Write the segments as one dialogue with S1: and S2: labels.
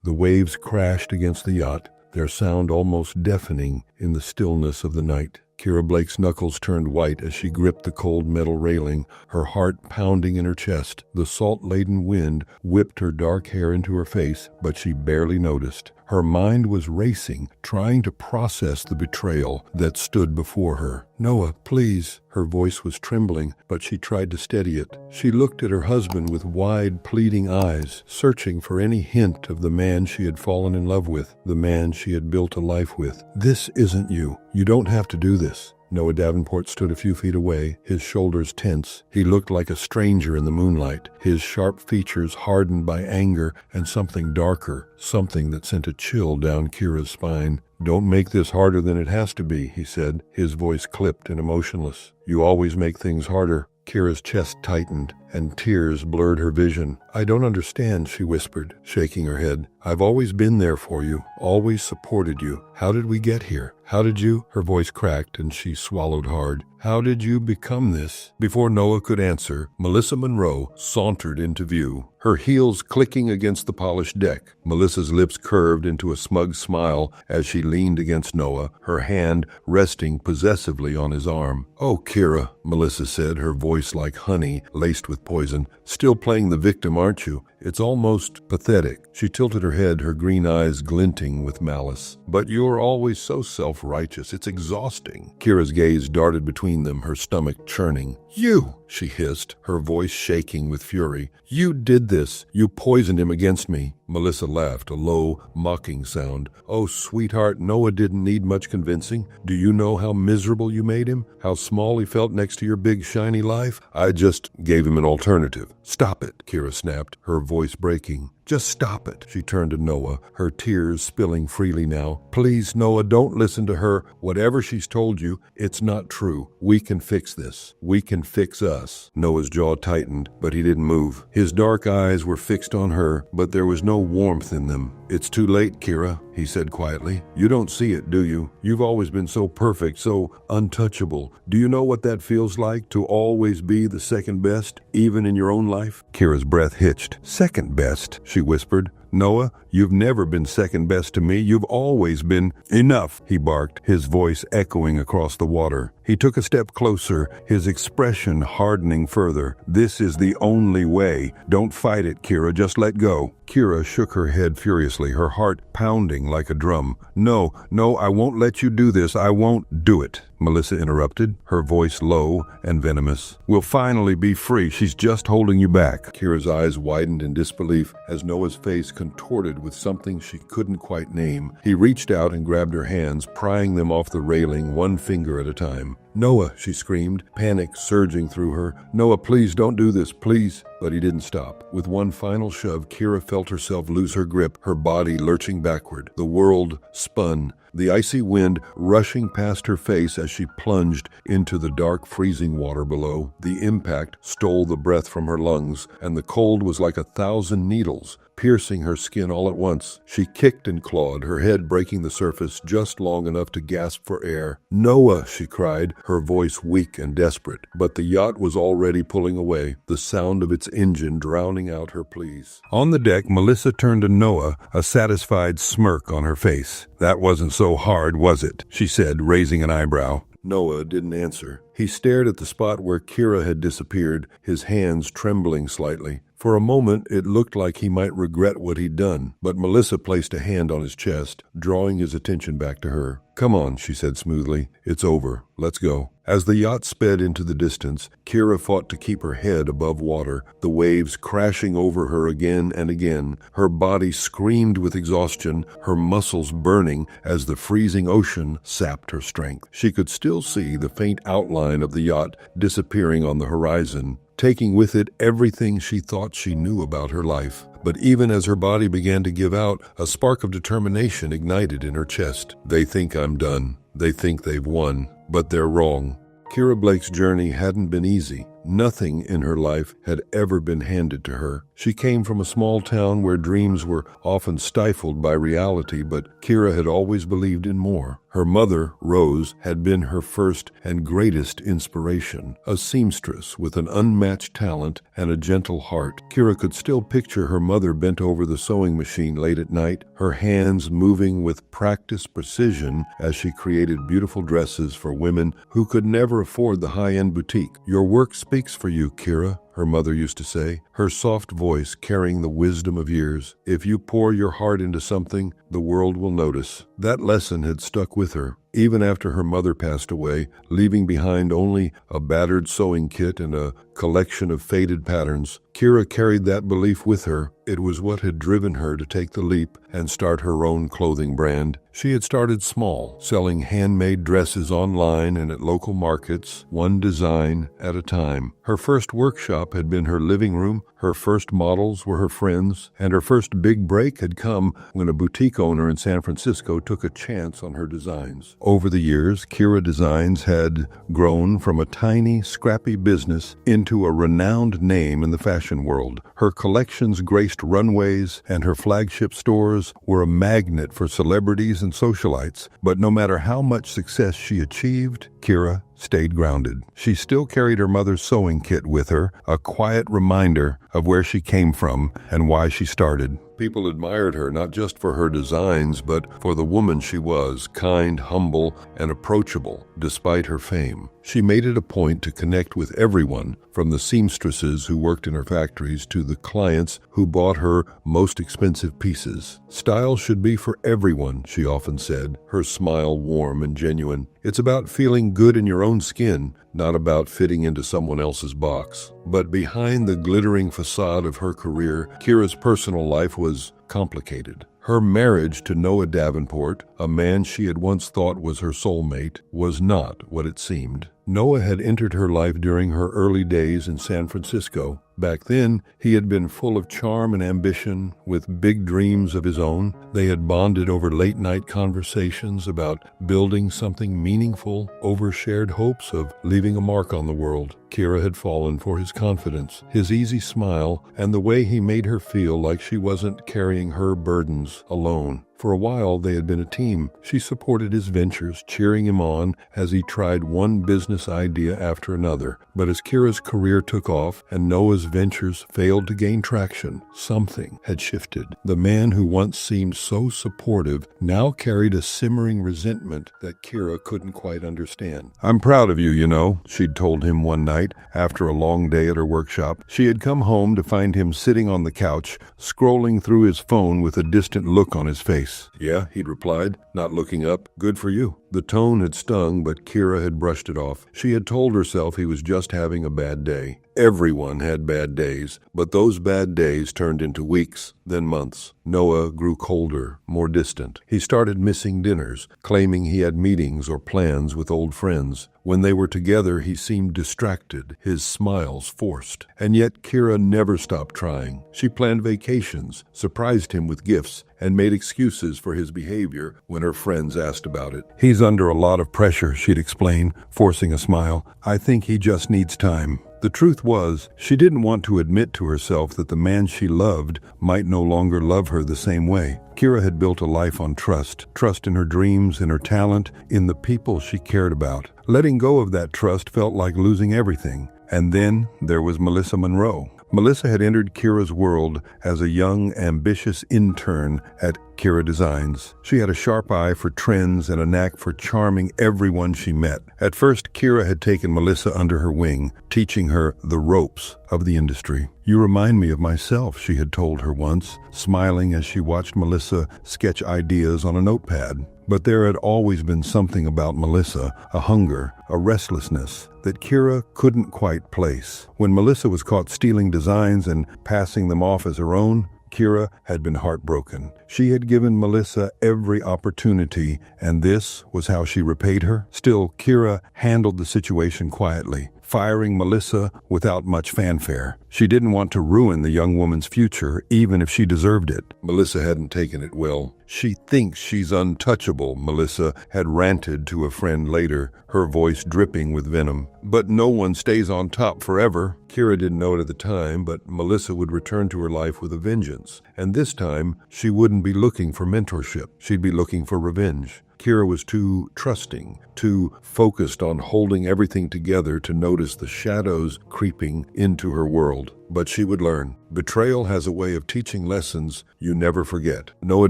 S1: The waves crashed against the yacht, their sound almost deafening in the stillness of the night. Kira Blake's knuckles turned white as she gripped the cold metal railing, her heart pounding in her chest. The salt-laden wind whipped her dark hair into her face, but she barely noticed. Her mind was racing, trying to process the betrayal that stood before her. "Noah, please." Her voice was trembling, but she tried to steady it. She looked at her husband with wide, pleading eyes, searching for any hint of the man she had fallen in love with, the man she had built a life with. "This isn't you. You don't have to do this." Noah Davenport stood a few feet away, his shoulders tense. He looked like a stranger in the moonlight, his sharp features hardened by anger and something darker, something that sent a chill down Kira's spine. "Don't make this harder than it has to be," he said, his voice clipped and emotionless. "You always make things harder." Kira's chest tightened, and tears blurred her vision. "I don't understand," she whispered, shaking her head. "I've always been there for you, always supported you. How did we get here? How did you—" Her voice cracked and she swallowed hard. "How did you become this?" Before Noah could answer, Melissa Monroe sauntered into view, her heels clicking against the polished deck. Melissa's lips curved into a smug smile as she leaned against Noah, her hand resting possessively on his arm. "Oh, Kira," Melissa said, her voice like honey laced with poison. "Still playing the victim, aren't you? It's almost pathetic." She tilted her head, her green eyes glinting with malice. "But you're always so self-righteous. It's exhausting." Kira's gaze darted between them, her stomach churning. "You!" she hissed, her voice shaking with fury. "You did this. You poisoned him against me." Melissa laughed, a low, mocking sound. "Oh, sweetheart, Noah didn't need much convincing. Do you know how miserable you made him? How small he felt next to your big, shiny life? I just gave him an alternative." "Stop it," Kira snapped, her voice breaking. "Just stop it." She turned to Noah, her tears spilling freely now. "Please, Noah, don't listen to her. Whatever she's told you, it's not true. We can fix this. We can fix us." Noah's jaw tightened, but he didn't move. His dark eyes were fixed on her, but there was no warmth in them. "It's too late, Kira," he said quietly. "You don't see it, do you? You've always been so perfect, so untouchable. Do you know what that feels like, to always be the second best, even in your own life?" Kira's breath hitched. "Second best?" she whispered. "Noah, you've never been second best to me. You've always been—" "Enough," he barked, his voice echoing across the water. He took a step closer, his expression hardening further. "This is the only way. Don't fight it, Kira. Just let go." Kira shook her head furiously, her heart pounding like a drum. No, I won't let you do this. I won't do it," Melissa interrupted, her voice low and venomous. "We'll finally be free. She's just holding you back." Kira's eyes widened in disbelief as Noah's face contorted with something she couldn't quite name. He reached out and grabbed her hands, prying them off the railing one finger at a time. "Noah," she screamed, panic surging through her. "Noah, please don't do this, please." But he didn't stop. With one final shove, Kira felt herself lose her grip, her body lurching backward. The world spun, the icy wind rushing past her face as she plunged into the dark, freezing water below. The impact stole the breath from her lungs, and the cold was like 1,000 needles, piercing her skin all at once. She kicked and clawed, her head breaking the surface just long enough to gasp for air. "Noah," she cried, her voice weak and desperate. But the yacht was already pulling away, the sound of its engine drowning out her pleas. On the deck, Melissa turned to Noah, a satisfied smirk on her face. "That wasn't so hard, was it?" she said, raising an eyebrow. Noah didn't answer. He stared at the spot where Kira had disappeared, his hands trembling slightly. For a moment, it looked like he might regret what he'd done, but Melissa placed a hand on his chest, drawing his attention back to her. "Come on," she said smoothly. "It's over. Let's go." As the yacht sped into the distance, Kira fought to keep her head above water, the waves crashing over her again and again. Her body screamed with exhaustion, her muscles burning as the freezing ocean sapped her strength. She could still see the faint outline of the yacht disappearing on the horizon, taking with it everything she thought she knew about her life. But even as her body began to give out, a spark of determination ignited in her chest. "They think I'm done. They think they've won. But they're wrong." Kira Blake's journey hadn't been easy. Nothing in her life had ever been handed to her. She came from a small town where dreams were often stifled by reality, but Kira had always believed in more. Her mother, Rose, had been her first and greatest inspiration, a seamstress with an unmatched talent and a gentle heart. Kira could still picture her mother bent over the sewing machine late at night, her hands moving with practiced precision as she created beautiful dresses for women who could never afford the high-end boutique. "Your work speaks for you, Kira," her mother used to say, her soft voice carrying the wisdom of years. "If you pour your heart into something, the world will notice." That lesson had stuck with her, even after her mother passed away, leaving behind only a battered sewing kit and a collection of faded patterns. Kira carried that belief with her. It was what had driven her to take the leap and start her own clothing brand. She had started small, selling handmade dresses online and at local markets, one design at a time. Her first workshop had been her living room, her first models were her friends, and her first big break had come when a boutique owner in San Francisco took a chance on her designs. Over the years, Kira Designs had grown from a tiny, scrappy business into a renowned name in the fashion world. Her collections graced runways, and her flagship stores were a magnet for celebrities and socialites. But no matter how much success she achieved, Kira stayed grounded. She still carried her mother's sewing kit with her, a quiet reminder of where she came from and why she started. People admired her not just for her designs, but for the woman she was, kind, humble, and approachable, despite her fame. She made it a point to connect with everyone, from the seamstresses who worked in her factories to the clients who bought her most expensive pieces. "Style should be for everyone," she often said, her smile warm and genuine. "It's about feeling good in your own skin, not about fitting into someone else's box." But behind the glittering facade of her career, Kira's personal life was complicated. Her marriage to Noah Davenport, a man she had once thought was her soulmate, was not what it seemed. Noah had entered her life during her early days in San Francisco. Back then, he had been full of charm and ambition, with big dreams of his own. They had bonded over late-night conversations about building something meaningful, over shared hopes of leaving a mark on the world. Kira had fallen for his confidence, his easy smile, and the way he made her feel like she wasn't carrying her burdens alone. For a while, they had been a team. She supported his ventures, cheering him on as he tried one business idea after another. But as Kira's career took off and Noah's ventures failed to gain traction, something had shifted. The man who once seemed so supportive now carried a simmering resentment that Kira couldn't quite understand. "I'm proud of you, you know," she'd told him one night after a long day at her workshop. She had come home to find him sitting on the couch, scrolling through his phone with a distant look on his face. "Yeah," he'd replied, not looking up. "Good for you." The tone had stung, but Kira had brushed it off. She had told herself he was just having a bad day. Everyone had bad days, but those bad days turned into weeks, then months. Noah grew colder, more distant. He started missing dinners, claiming he had meetings or plans with old friends. When they were together, he seemed distracted, his smiles forced. And yet Kira never stopped trying. She planned vacations, surprised him with gifts, and made excuses for his behavior when her friends asked about it. "He's under a lot of pressure," she'd explain, forcing a smile. "I think he just needs time." The truth was, she didn't want to admit to herself that the man she loved might no longer love her the same way. Kira had built a life on trust in her dreams, in her talent, in the people she cared about. Letting go of that trust felt like losing everything. And then there was Melissa Monroe. Melissa had entered Kira's world as a young, ambitious intern at Kira Designs. She had a sharp eye for trends and a knack for charming everyone she met. At first, Kira had taken Melissa under her wing, teaching her the ropes of the industry. "You remind me of myself," she had told her once, smiling as she watched Melissa sketch ideas on a notepad. But there had always been something about Melissa, a hunger, a restlessness, that Kira couldn't quite place. When Melissa was caught stealing designs and passing them off as her own, Kira had been heartbroken. She had given Melissa every opportunity, and this was how she repaid her. Still, Kira handled the situation quietly, firing Melissa without much fanfare. She didn't want to ruin the young woman's future, even if she deserved it. Melissa hadn't taken it well. She thinks she's untouchable, Melissa had ranted to a friend later, her voice dripping with venom. But no one stays on top forever. Kira didn't know it at the time, but Melissa would return to her life with a vengeance. And this time, she wouldn't be looking for mentorship. She'd be looking for revenge. Kira was too trusting, too focused on holding everything together to notice the shadows creeping into her world. But she would learn. Betrayal has a way of teaching lessons you never forget. Noah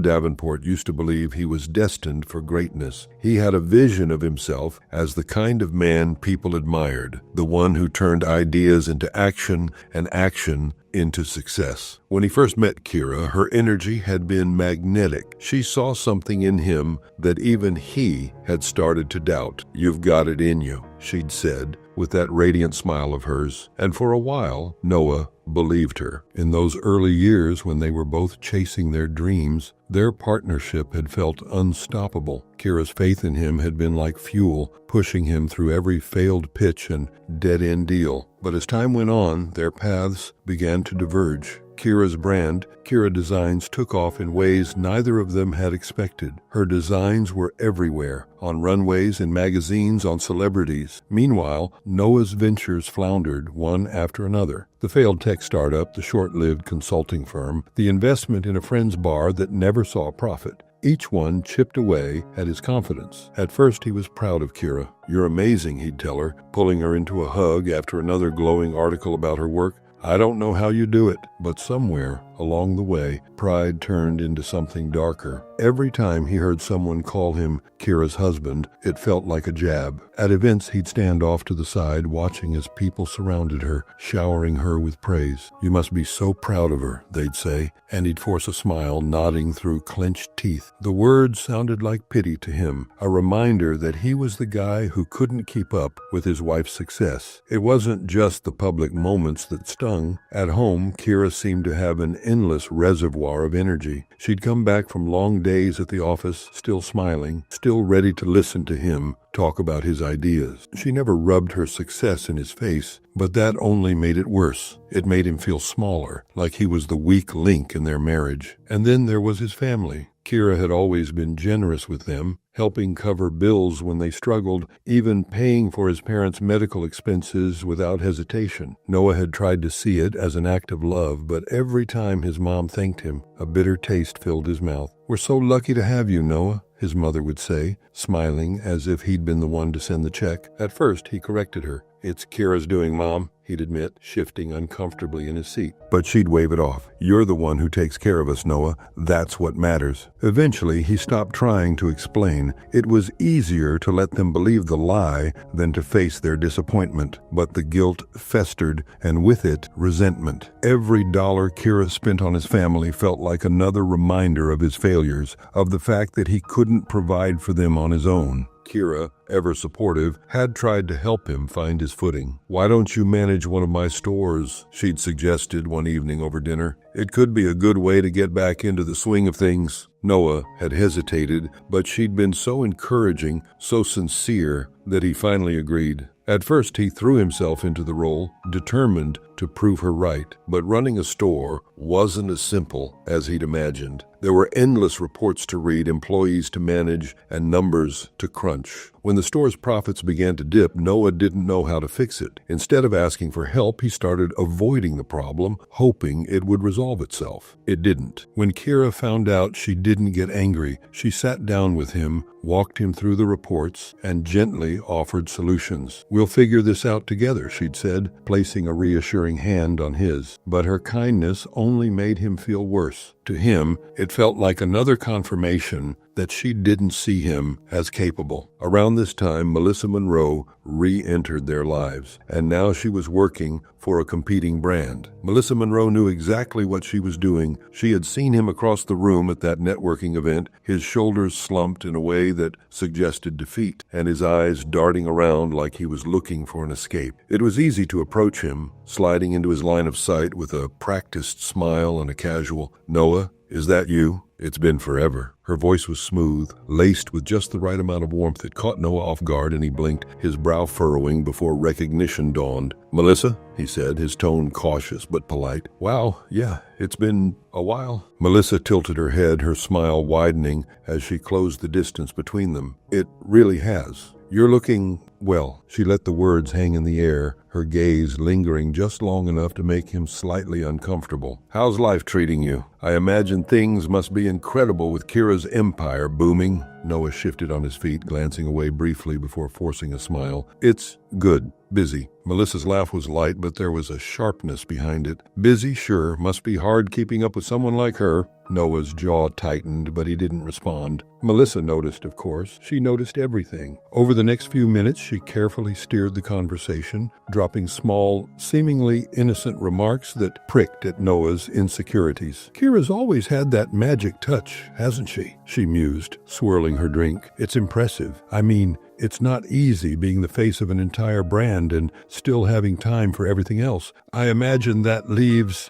S1: Davenport used to believe he was destined for greatness. He had a vision of himself as the kind of man people admired, the one who turned ideas into action and action into success. When he first met Kira, her energy had been magnetic. She saw something in him that even he had started to doubt. "You've got it in you," she'd said, with that radiant smile of hers. And for a while, Noah believed her. In those early years when they were both chasing their dreams, their partnership had felt unstoppable. Kira's faith in him had been like fuel, pushing him through every failed pitch and dead-end deal. But as time went on, their paths began to diverge. Kira's brand, Kira Designs, took off in ways neither of them had expected. Her designs were everywhere, on runways, in magazines, on celebrities. Meanwhile, Noah's ventures floundered, one after another. The failed tech startup, the short-lived consulting firm, the investment in a friend's bar that never saw a profit. Each one chipped away at his confidence. At first, he was proud of Kira. "You're amazing," he'd tell her, pulling her into a hug after another glowing article about her work. "I don't know how you do it." But somewhere along the way, pride turned into something darker. Every time he heard someone call him Kira's husband, it felt like a jab. At events, he'd stand off to the side, watching as people surrounded her, showering her with praise. "You must be so proud of her," they'd say, and he'd force a smile, nodding through clenched teeth. The words sounded like pity to him, a reminder that he was the guy who couldn't keep up with his wife's success. It wasn't just the public moments that stung. At home, Kira seemed to have an endless reservoir of energy. She'd come back from long days at the office, still smiling, still ready to listen to him talk about his ideas. She never rubbed her success in his face, but that only made it worse. It made him feel smaller, like he was the weak link in their marriage. And then there was his family. Kira had always been generous with them, helping cover bills when they struggled, even paying for his parents' medical expenses without hesitation. Noah had tried to see it as an act of love, but every time his mom thanked him, a bitter taste filled his mouth. "We're so lucky to have you, Noah," his mother would say, smiling as if he'd been the one to send the check. At first, he corrected her. "It's Kira's doing, Mom," he'd admit, shifting uncomfortably in his seat. But she'd wave it off. "You're the one who takes care of us, Noah. That's what matters." Eventually, he stopped trying to explain. It was easier to let them believe the lie than to face their disappointment. But the guilt festered, and with it, resentment. Every dollar Kira spent on his family felt like another reminder of his failures, of the fact that he couldn't provide for them on his own. Kira, ever supportive, had tried to help him find his footing. "Why don't you manage one of my stores?" she'd suggested one evening over dinner. "It could be a good way to get back into the swing of things." Noah had hesitated, but she'd been so encouraging, so sincere, that he finally agreed. At first, he threw himself into the role, determined to prove her right. But running a store wasn't as simple as he'd imagined. There were endless reports to read, employees to manage, and numbers to crunch. When the store's profits began to dip, Noah didn't know how to fix it. Instead of asking for help, he started avoiding the problem, hoping it would resolve itself. It didn't. When Kira found out, she didn't get angry. She sat down with him, walked him through the reports, and gently offered solutions. "We'll figure this out together," she'd said, placing a reassuring hand on his. But her kindness only made him feel worse. To him, it felt like another confirmation that she didn't see him as capable. Around this time, Melissa Monroe re-entered their lives, and now she was working for a competing brand. Melissa Monroe knew exactly what she was doing. She had seen him across the room at that networking event, his shoulders slumped in a way that suggested defeat, and his eyes darting around like he was looking for an escape. It was easy to approach him, sliding into his line of sight with a practiced smile and a casual, "Noah, "Is that you? It's been forever." Her voice was smooth, laced with just the right amount of warmth that caught Noah off guard, and he blinked, his brow furrowing before recognition dawned. "Melissa?" he said, his tone cautious but polite. "Wow, yeah, it's been a while." Melissa tilted her head, her smile widening as she closed the distance between them. "It really has. You're looking, well." She let the words hang in the air, her gaze lingering just long enough to make him slightly uncomfortable. "How's life treating you? I imagine things must be incredible with Kira's empire booming." Noah shifted on his feet, glancing away briefly before forcing a smile. "It's good. Busy." Melissa's laugh was light, but there was a sharpness behind it. "Busy, sure. Must be hard keeping up with someone like her." Noah's jaw tightened, but he didn't respond. Melissa noticed, of course. She noticed everything. Over the next few minutes, she carefully steered the conversation, dropping small, seemingly innocent remarks that pricked at Noah's insecurities. "Kira's always had that magic touch, hasn't she?" she mused, swirling her drink. "It's impressive. I mean, it's not easy being the face of an entire brand and still having time for everything else. I imagine that leaves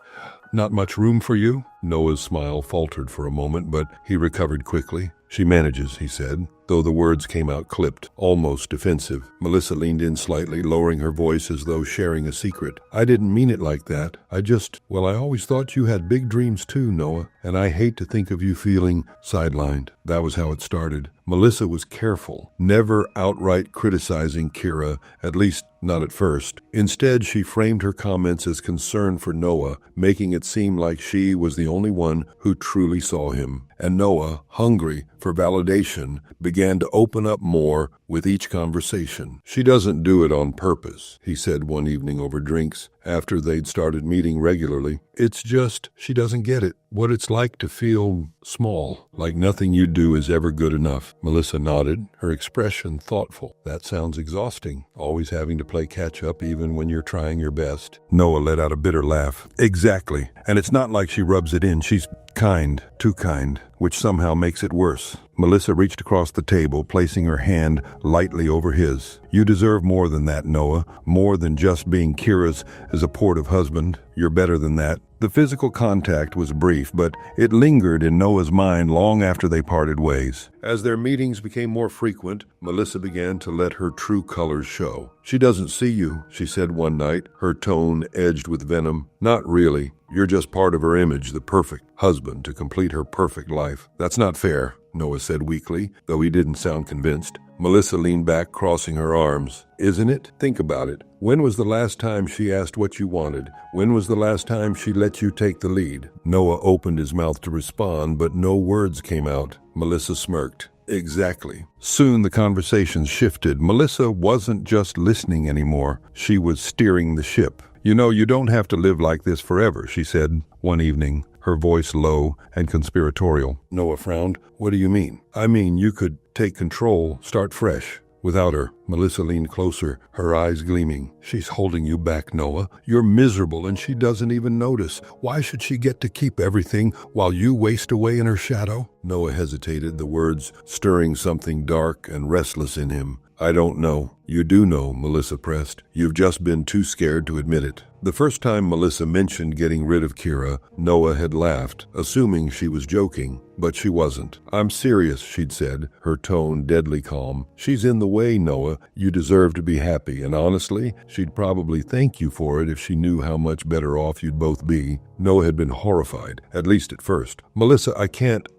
S1: not much room for you?" Noah's smile faltered for a moment, but he recovered quickly. "She manages," he said, though the words came out clipped, almost defensive. Melissa leaned in slightly, lowering her voice as though sharing a secret. "I didn't mean it like that. I always thought you had big dreams too, Noah, and I hate to think of you feeling sidelined." That was how it started. Melissa was careful, never outright criticizing Kira, at least not at first. Instead, she framed her comments as concern for Noah, making it seem like she was the only one who truly saw him. And Noah, hungry for validation, began to open up more with each conversation. "She doesn't do it on purpose," he said one evening over drinks, after they'd started meeting regularly. "It's just she doesn't get it. What it's like to feel small, like nothing you do is ever good enough." Melissa nodded, her expression thoughtful. "That sounds exhausting, always having to play catch-up even when you're trying your best." Noah let out a bitter laugh. "Exactly. And it's not like she rubs it in. She's kind, too kind, which somehow makes it worse." Melissa reached across the table, placing her hand lightly over his. "You deserve more than that, Noah. More than just being Kira's supportive husband. You're better than that." The physical contact was brief, but it lingered in Noah's mind long after they parted ways. As their meetings became more frequent, Melissa began to let her true colors show. "She doesn't see you," she said one night, her tone edged with venom. "Not really. You're just part of her image, the perfect husband to complete her perfect life." "That's not fair," Noah said weakly, though he didn't sound convinced. Melissa leaned back, crossing her arms. "Isn't it? Think about it. When was the last time she asked what you wanted? When was the last time she let you take the lead?" Noah opened his mouth to respond, but no words came out. Melissa smirked. "Exactly." Soon the conversation shifted. Melissa wasn't just listening anymore. She was steering the ship. "You know, you don't have to live like this forever," she said one evening, her voice low and conspiratorial. Noah frowned. "What do you mean?" "I mean, you could take control, start fresh." Without her, Melissa leaned closer, her eyes gleaming. "She's holding you back, Noah. You're miserable and she doesn't even notice. Why should she get to keep everything while you waste away in her shadow?" Noah hesitated, the words stirring something dark and restless in him. "I don't know." "You do know," Melissa pressed. "You've just been too scared to admit it." The first time Melissa mentioned getting rid of Kira, Noah had laughed, assuming she was joking, but she wasn't. "I'm serious," she'd said, her tone deadly calm. "She's in the way, Noah. You deserve to be happy, and honestly, she'd probably thank you for it if she knew how much better off you'd both be." Noah had been horrified, at least at first. "Melissa,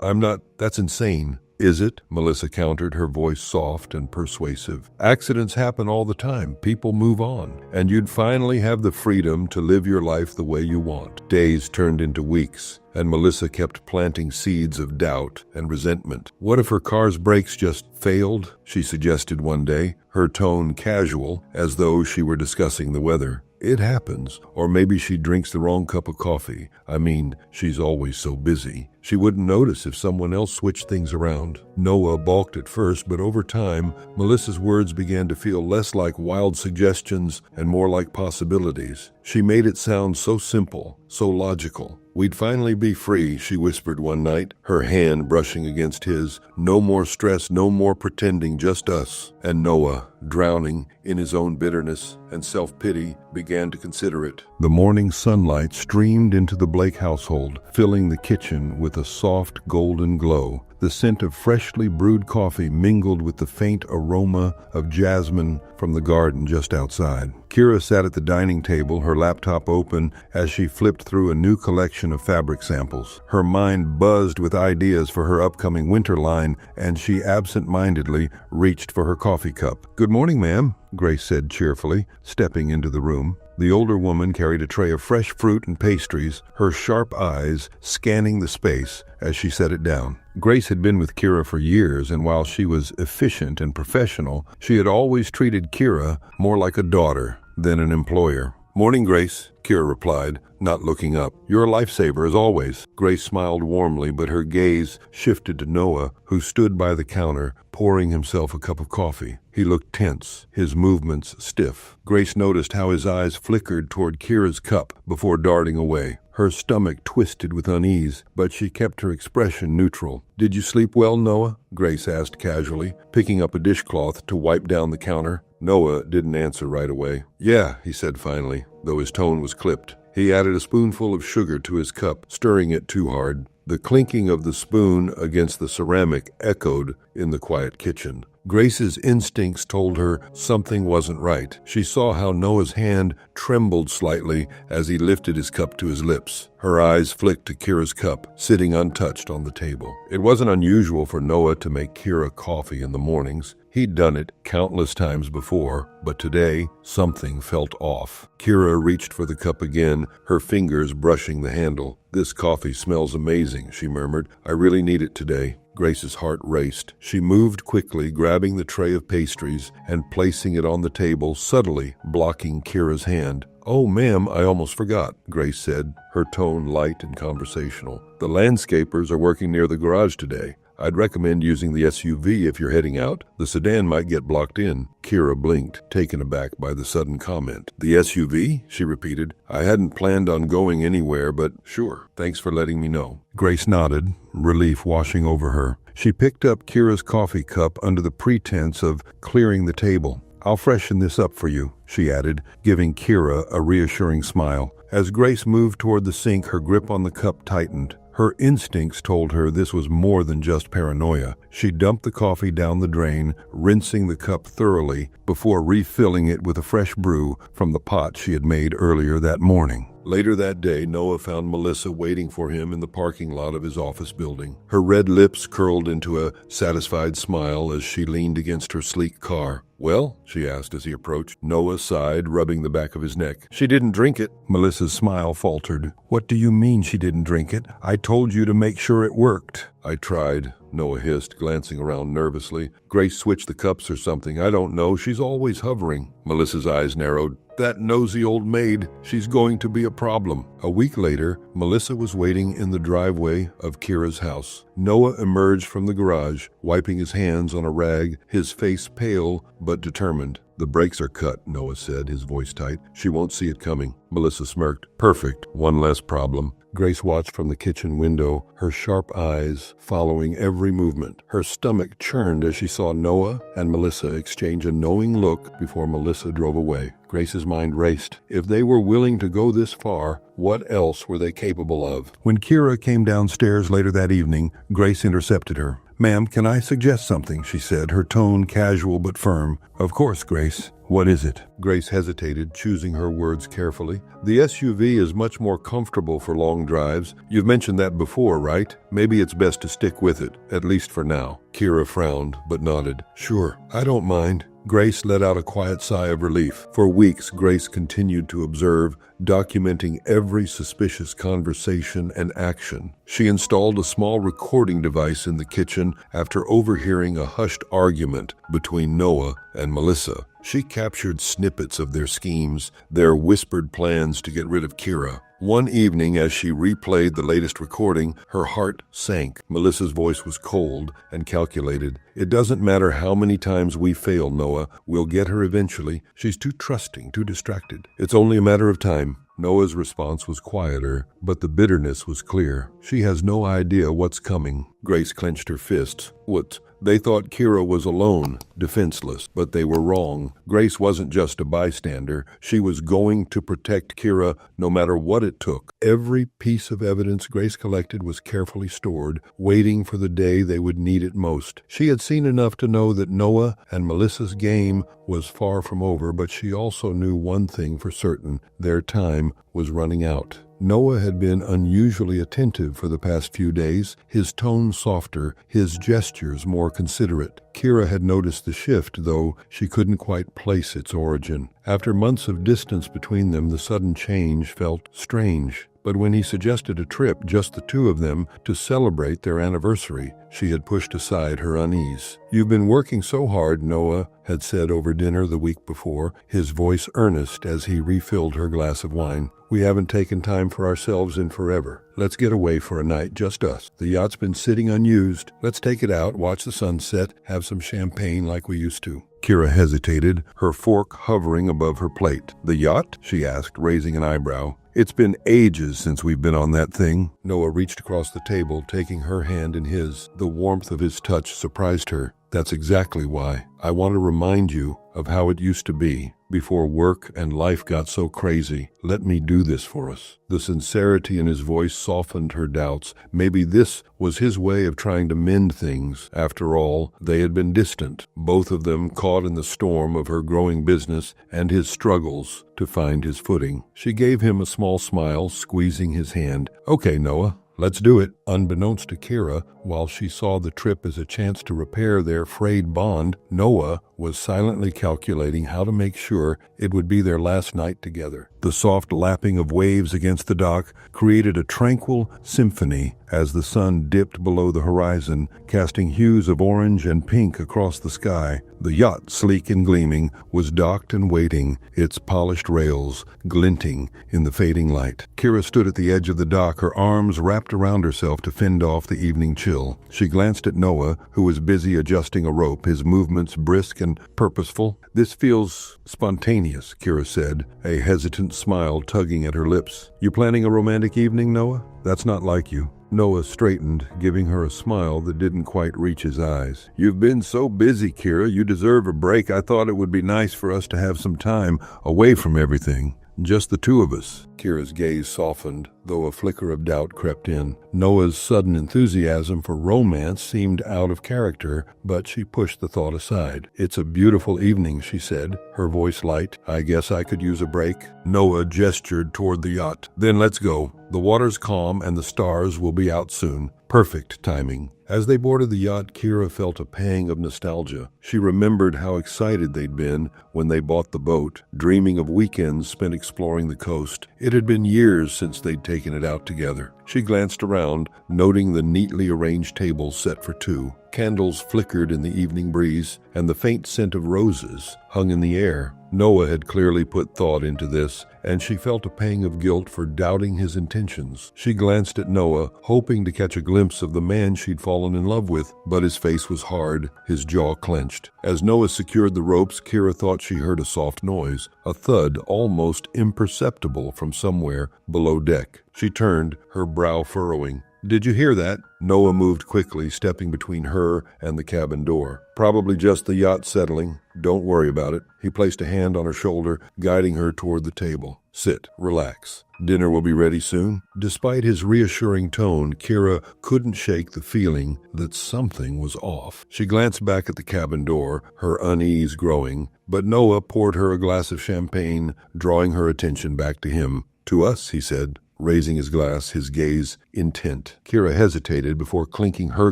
S1: I'm not, that's insane." "Is it?" Melissa countered, her voice soft and persuasive. "Accidents happen all the time. People move on. And you'd finally have the freedom to live your life the way you want." Days turned into weeks, and Melissa kept planting seeds of doubt and resentment. "What if her car's brakes just failed?" she suggested one day, her tone casual, as though she were discussing the weather. "It happens. Or maybe she drinks the wrong cup of coffee. I mean, she's always so busy. She wouldn't notice if someone else switched things around." Noah balked at first, but over time, Melissa's words began to feel less like wild suggestions and more like possibilities. She made it sound so simple, so logical. "We'd finally be free," she whispered one night, her hand brushing against his. "No more stress, no more pretending, just us." And Noah, drowning in his own bitterness and self-pity, began to consider it. The morning sunlight streamed into the Blake household, filling the kitchen with with a soft golden glow. The scent of freshly brewed coffee mingled with the faint aroma of jasmine from the garden just outside. Kira sat at the dining table, her laptop open as she flipped through a new collection of fabric samples. Her mind buzzed with ideas for her upcoming winter line, and she absent-mindedly reached for her coffee cup. "Good morning, ma'am," Grace said cheerfully, stepping into the room. The older woman carried a tray of fresh fruit and pastries, her sharp eyes scanning the space as she set it down. Grace had been with Kira for years, and while she was efficient and professional, she had always treated Kira more like a daughter than an employer. "Morning, Grace," Kira replied, not looking up. "You're a lifesaver, as always." Grace smiled warmly, but her gaze shifted to Noah, who stood by the counter, pouring himself a cup of coffee. He looked tense, his movements stiff. Grace noticed how his eyes flickered toward Kira's cup before darting away. Her stomach twisted with unease, but she kept her expression neutral. "Did you sleep well, Noah?" Grace asked casually, picking up a dishcloth to wipe down the counter. Noah didn't answer right away. "Yeah," he said finally, though his tone was clipped. He added a spoonful of sugar to his cup, stirring it too hard. The clinking of the spoon against the ceramic echoed in the quiet kitchen. Grace's instincts told her something wasn't right. She saw how Noah's hand trembled slightly as he lifted his cup to his lips. Her eyes flicked to Kira's cup, sitting untouched on the table. It wasn't unusual for Noah to make Kira coffee in the mornings. He'd done it countless times before, but today, something felt off. Kira reached for the cup again, her fingers brushing the handle. "This coffee smells amazing," she murmured. "I really need it today." Grace's heart raced. She moved quickly, grabbing the tray of pastries and placing it on the table, subtly blocking Kira's hand. "Oh, ma'am, I almost forgot," Grace said, her tone light and conversational. "The landscapers are working near the garage today. I'd recommend using the SUV if you're heading out. The sedan might get blocked in." Kira blinked, taken aback by the sudden comment. "The SUV?" she repeated. "I hadn't planned on going anywhere, but sure. Thanks for letting me know." Grace nodded, relief washing over her. She picked up Kira's coffee cup under the pretense of clearing the table. "I'll freshen this up for you," she added, giving Kira a reassuring smile. As Grace moved toward the sink, her grip on the cup tightened. Her instincts told her this was more than just paranoia. She dumped the coffee down the drain, rinsing the cup thoroughly before refilling it with a fresh brew from the pot she had made earlier that morning. Later that day, Noah found Melissa waiting for him in the parking lot of his office building. Her red lips curled into a satisfied smile as she leaned against her sleek car. "Well?" she asked as he approached. Noah sighed, rubbing the back of his neck. "She didn't drink it." Melissa's smile faltered. "What do you mean she didn't drink it? I told you to make sure it worked." "I tried," Noah hissed, glancing around nervously. "Grace switched the cups or something. I don't know. She's always hovering." Melissa's eyes narrowed. "That nosy old maid. She's going to be a problem." A week later, Melissa was waiting in the driveway of Kira's house. Noah emerged from the garage, wiping his hands on a rag, his face pale but determined. "The brakes are cut," Noah said, his voice tight. "She won't see it coming." Melissa smirked. "Perfect. One less problem." Grace watched from the kitchen window, her sharp eyes following every movement. Her stomach churned as she saw Noah and Melissa exchange a knowing look before Melissa drove away. Grace's mind raced. If they were willing to go this far, what else were they capable of? When Kira came downstairs later that evening, Grace intercepted her. "Ma'am, can I suggest something?" she said, her tone casual but firm. "Of course, Grace. What is it?" Grace hesitated, choosing her words carefully. "The SUV is much more comfortable for long drives. You've mentioned that before, right? Maybe it's best to stick with it, at least for now." Kira frowned, but nodded. "Sure, I don't mind." Grace let out a quiet sigh of relief. For weeks, Grace continued to observe, documenting every suspicious conversation and action. She installed a small recording device in the kitchen after overhearing a hushed argument between Noah and Melissa. She captured snippets of their schemes, their whispered plans to get rid of Kira. One evening, as she replayed the latest recording, her heart sank. Melissa's voice was cold and calculated. "It doesn't matter how many times we fail, Noah. We'll get her eventually. She's too trusting, too distracted. It's only a matter of time." Noah's response was quieter, but the bitterness was clear. "She has no idea what's coming." Grace clenched her fists. "What? They thought Kira was alone, defenseless, but they were wrong. Grace wasn't just a bystander. She was going to protect Kira no matter what it took. Every piece of evidence Grace collected was carefully stored, waiting for the day they would need it most. She had seen enough to know that Noah and Melissa's game was far from over, but she also knew one thing for certain: their time was running out. Noah had been unusually attentive for the past few days, his tone softer, his gestures more considerate. Kira had noticed the shift, though she couldn't quite place its origin. After months of distance between them, the sudden change felt strange. But when he suggested a trip, just the two of them, to celebrate their anniversary, she had pushed aside her unease. "You've been working so hard," Noah had said over dinner the week before, his voice earnest as he refilled her glass of wine. "We haven't taken time for ourselves in forever. Let's get away for a night, just us. The yacht's been sitting unused. Let's take it out, watch the sunset, have some champagne like we used to." Kira hesitated, her fork hovering above her plate. "The yacht?" she asked, raising an eyebrow. "It's been ages since we've been on that thing." Noah reached across the table, taking her hand in his. The warmth of his touch surprised her. "That's exactly why. I want to remind you of how it used to be, before work and life got so crazy. Let me do this for us." The sincerity in his voice softened her doubts. Maybe this was his way of trying to mend things. After all, they had been distant, both of them caught in the storm of her growing business and his struggles to find his footing. She gave him a small smile, squeezing his hand. "Okay, Noah. Let's do it." Unbeknownst to Kira, while she saw the trip as a chance to repair their frayed bond, Noah was silently calculating how to make sure it would be their last night together. The soft lapping of waves against the dock created a tranquil symphony as the sun dipped below the horizon, casting hues of orange and pink across the sky. The yacht, sleek and gleaming, was docked and waiting, its polished rails glinting in the fading light. Kira stood at the edge of the dock, her arms wrapped around herself to fend off the evening chill. She glanced at Noah, who was busy adjusting a rope, his movements brisk and purposeful. "This feels spontaneous," Kira said, a hesitant smile tugging at her lips. "You planning a romantic evening, Noah? That's not like you." Noah straightened, giving her a smile that didn't quite reach his eyes. "You've been so busy, Kira. You deserve a break. I thought it would be nice for us to have some time away from everything. Just the two of us." Kira's gaze softened, though a flicker of doubt crept in. Noah's sudden enthusiasm for romance seemed out of character, but she pushed the thought aside. "It's a beautiful evening," she said, her voice light. "I guess I could use a break." Noah gestured toward the yacht. "Then let's go. The water's calm and the stars will be out soon. Perfect timing." As they boarded the yacht, Kira felt a pang of nostalgia. She remembered how excited they'd been when they bought the boat, dreaming of weekends spent exploring the coast. It had been years since they'd taken it out together. She glanced around, noting the neatly arranged table set for two. Candles flickered in the evening breeze, and the faint scent of roses hung in the air. Noah had clearly put thought into this, and she felt a pang of guilt for doubting his intentions. She glanced at Noah, hoping to catch a glimpse of the man she'd fallen in love with, but his face was hard, his jaw clenched. As Noah secured the ropes, Kira thought she heard a soft noise, a thud almost imperceptible from somewhere below deck. She turned, her brow furrowing. "Did you hear that?" Noah moved quickly, stepping between her and the cabin door. "Probably just the yacht settling. Don't worry about it." He placed a hand on her shoulder, guiding her toward the table. "Sit, relax. Dinner will be ready soon." Despite his reassuring tone, Kira couldn't shake the feeling that something was off. She glanced back at the cabin door, her unease growing, but Noah poured her a glass of champagne, drawing her attention back to him. "To us," he said, raising his glass, his gaze intent. Kira hesitated before clinking her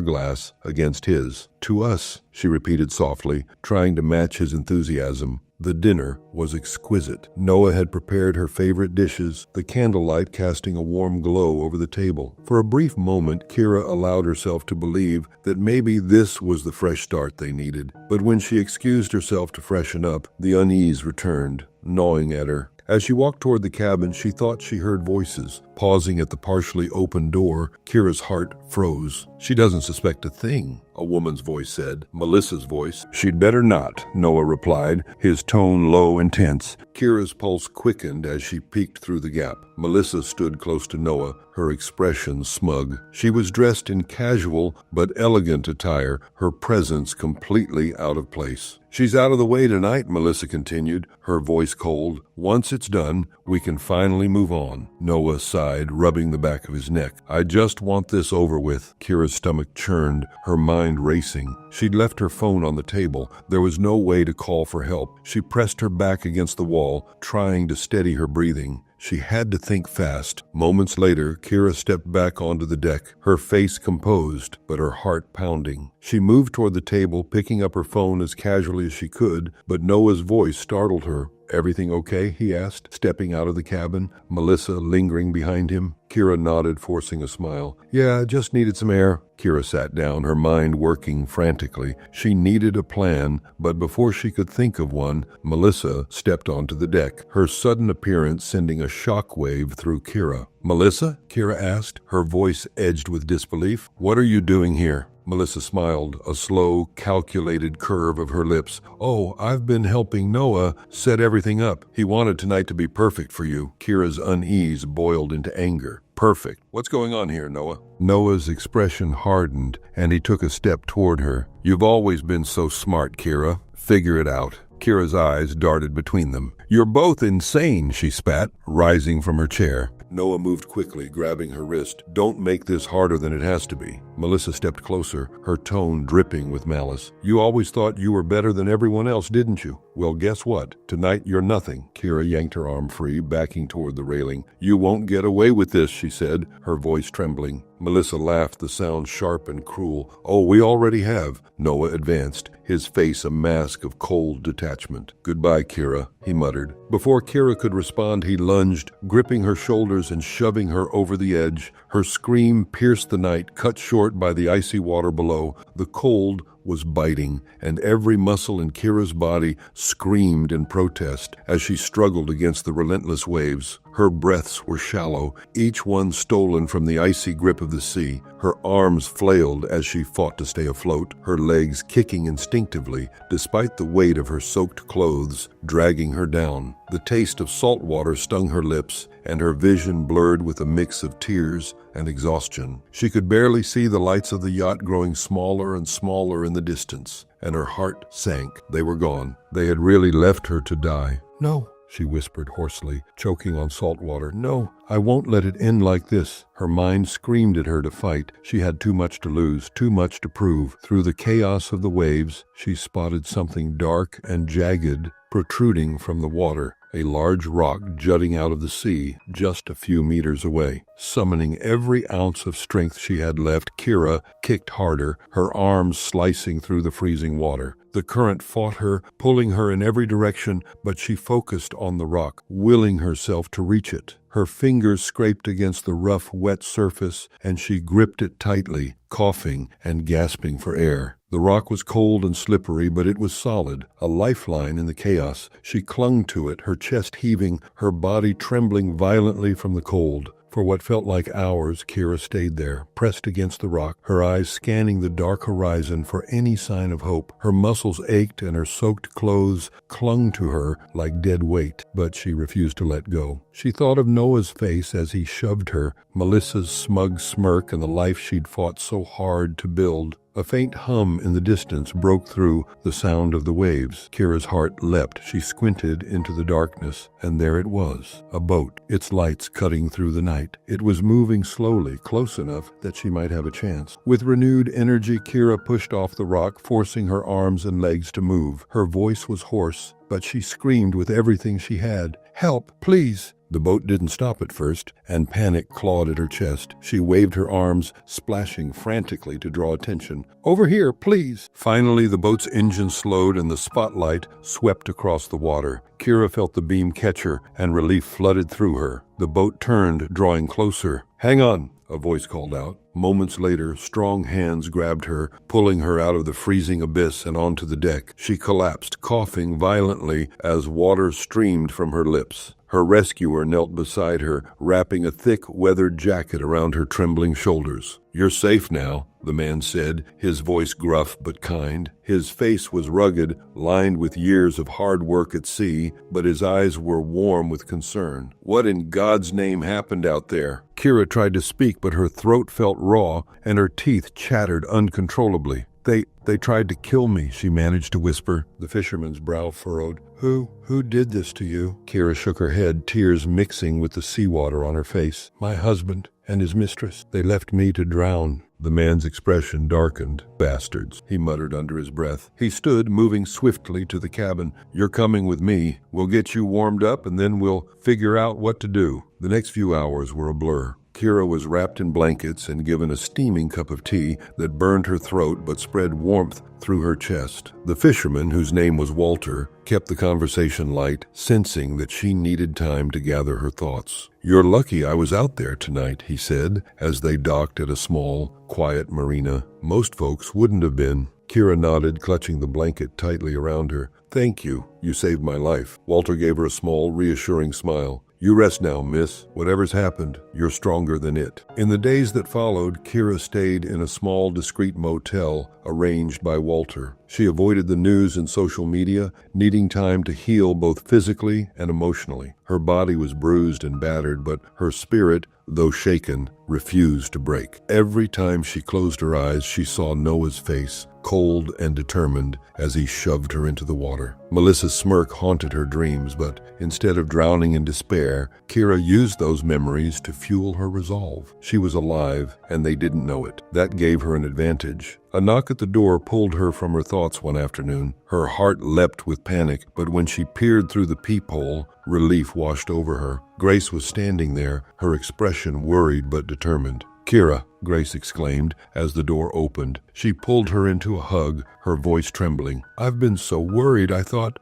S1: glass against his. "To us," she repeated softly, trying to match his enthusiasm. The dinner was exquisite. Noah had prepared her favorite dishes, the candlelight casting a warm glow over the table. For a brief moment, Kira allowed herself to believe that maybe this was the fresh start they needed. But when she excused herself to freshen up, the unease returned, gnawing at her. As she walked toward the cabin, she thought she heard voices. Pausing at the partially open door, Kira's heart froze. She doesn't suspect a thing. a woman's voice said. Melissa's voice. She'd better not, Noah replied, his tone low and tense. Kira's pulse quickened as she peeked through the gap. Melissa stood close to Noah, her expression smug. She was dressed in casual but elegant attire, her presence completely out of place. She's out of the way tonight, Melissa continued, her voice cold. Once it's done, we can finally move on. Noah sighed, rubbing the back of his neck. I just want this over with. Kira's stomach churned, her mind racing. She'd left her phone on the table. There was no way to call for help. She pressed her back against the wall, trying to steady her breathing. She had to think fast. Moments later, Kira stepped back onto the deck, her face composed, but her heart pounding. She moved toward the table, picking up her phone as casually as she could, but Noah's voice startled her. Everything okay? He asked, stepping out of the cabin, Melissa lingering behind him. Kira nodded, forcing a smile. Yeah, just needed some air. Kira sat down, her mind working frantically. She needed a plan, but before she could think of one, Melissa stepped onto the deck, her sudden appearance sending a shockwave through Kira. Melissa? Kira asked, her voice edged with disbelief. What are you doing here? Melissa smiled, a slow, calculated curve of her lips. Oh, I've been helping Noah set everything up. He wanted tonight to be perfect for you. Kira's unease boiled into anger. Perfect. What's going on here, Noah? Noah's expression hardened, and he took a step toward her. You've always been so smart, Kira. Figure it out. Kira's eyes darted between them. You're both insane, she spat, rising from her chair. Noah moved quickly, grabbing her wrist. Don't make this harder than it has to be. Melissa stepped closer, her tone dripping with malice. You always thought you were better than everyone else, didn't you? Well, guess what? Tonight you're nothing. Kira yanked her arm free, backing toward the railing. You won't get away with this, she said, her voice trembling. Melissa laughed, the sound sharp and cruel. Oh, we already have. Noah advanced, his face a mask of cold detachment. Goodbye, Kira, he muttered. Before Kira could respond, he lunged, gripping her shoulders and shoving her over the edge. Her scream pierced the night, cut short by the icy water below. The cold was biting, and every muscle in Kira's body screamed in protest as she struggled against the relentless waves. Her breaths were shallow, each one stolen from the icy grip of the sea. Her arms flailed as she fought to stay afloat, her legs kicking instinctively, despite the weight of her soaked clothes dragging her down. The taste of salt water stung her lips, and her vision blurred with a mix of tears and exhaustion. She could barely see the lights of the yacht growing smaller and smaller in the distance, and her heart sank. They were gone. They had really left her to die. No, she whispered hoarsely, choking on salt water. No, I won't let it end like this. Her mind screamed at her to fight. She had too much to lose, too much to prove. Through the chaos of the waves, she spotted something dark and jagged protruding from the water. A large rock jutting out of the sea just a few meters away. Summoning every ounce of strength she had left, Kira kicked harder, her arms slicing through the freezing water. The current fought her, pulling her in every direction, but she focused on the rock, willing herself to reach it. Her fingers scraped against the rough, wet surface, and she gripped it tightly, coughing and gasping for air. The rock was cold and slippery, but it was solid, a lifeline in the chaos. She clung to it, her chest heaving, her body trembling violently from the cold. For what felt like hours, Kira stayed there, pressed against the rock, her eyes scanning the dark horizon for any sign of hope. Her muscles ached and her soaked clothes clung to her like dead weight, but she refused to let go. She thought of Noah's face as he shoved her, Melissa's smug smirk and the life she'd fought so hard to build. A faint hum in the distance broke through the sound of the waves. Kira's heart leapt. She squinted into the darkness, and there it was, a boat, its lights cutting through the night. It was moving slowly, close enough that she might have a chance. With renewed energy, Kira pushed off the rock, forcing her arms and legs to move. Her voice was hoarse, but she screamed with everything she had. Help, please! The boat didn't stop at first, and panic clawed at her chest. She waved her arms, splashing frantically to draw attention. Over here, please! Finally, the boat's engine slowed and the spotlight swept across the water. Kira felt the beam catch her, and relief flooded through her. The boat turned, drawing closer. Hang on, a voice called out. Moments later, strong hands grabbed her, pulling her out of the freezing abyss and onto the deck. She collapsed, coughing violently as water streamed from her lips. Her rescuer knelt beside her, wrapping a thick, weathered jacket around her trembling shoulders. "You're safe now," the man said, his voice gruff but kind. His face was rugged, lined with years of hard work at sea, but his eyes were warm with concern. "What in God's name happened out there?" Kira tried to speak, but her throat felt raw, and her teeth chattered uncontrollably. They tried to kill me," she managed to whisper. The fisherman's brow furrowed. Who did this to you?" Kira shook her head, tears mixing with the seawater on her face. "My husband and his mistress. They left me to drown." The man's expression darkened. "Bastards," he muttered under his breath. He stood, moving swiftly to the cabin. "You're coming with me. We'll get you warmed up, and then we'll figure out what to do." The next few hours were a blur. Kira was wrapped in blankets and given a steaming cup of tea that burned her throat but spread warmth through her chest. The fisherman, whose name was Walter, kept the conversation light, sensing that she needed time to gather her thoughts. "You're lucky I was out there tonight," he said, as they docked at a small, quiet marina. "Most folks wouldn't have been." Kira nodded, clutching the blanket tightly around her. "Thank you. You saved my life." Walter gave her a small, reassuring smile. "You rest now, miss. Whatever's happened, you're stronger than it." In the days that followed, Kira stayed in a small, discreet motel arranged by Walter. She avoided the news and social media, needing time to heal both physically and emotionally. Her body was bruised and battered, but her spirit, though shaken, refused to break. Every time she closed her eyes, she saw Noah's face, cold and determined, as he shoved her into the water. Melissa's smirk haunted her dreams, but instead of drowning in despair, Kira used those memories to fuel her resolve. She was alive, and they didn't know it. That gave her an advantage. A knock at the door pulled her from her thoughts one afternoon. Her heart leapt with panic, but when she peered through the peephole, relief washed over her. Grace was standing there, her expression worried but determined. "Kira," Grace exclaimed as the door opened. She pulled her into a hug, her voice trembling. "I've been so worried. I thought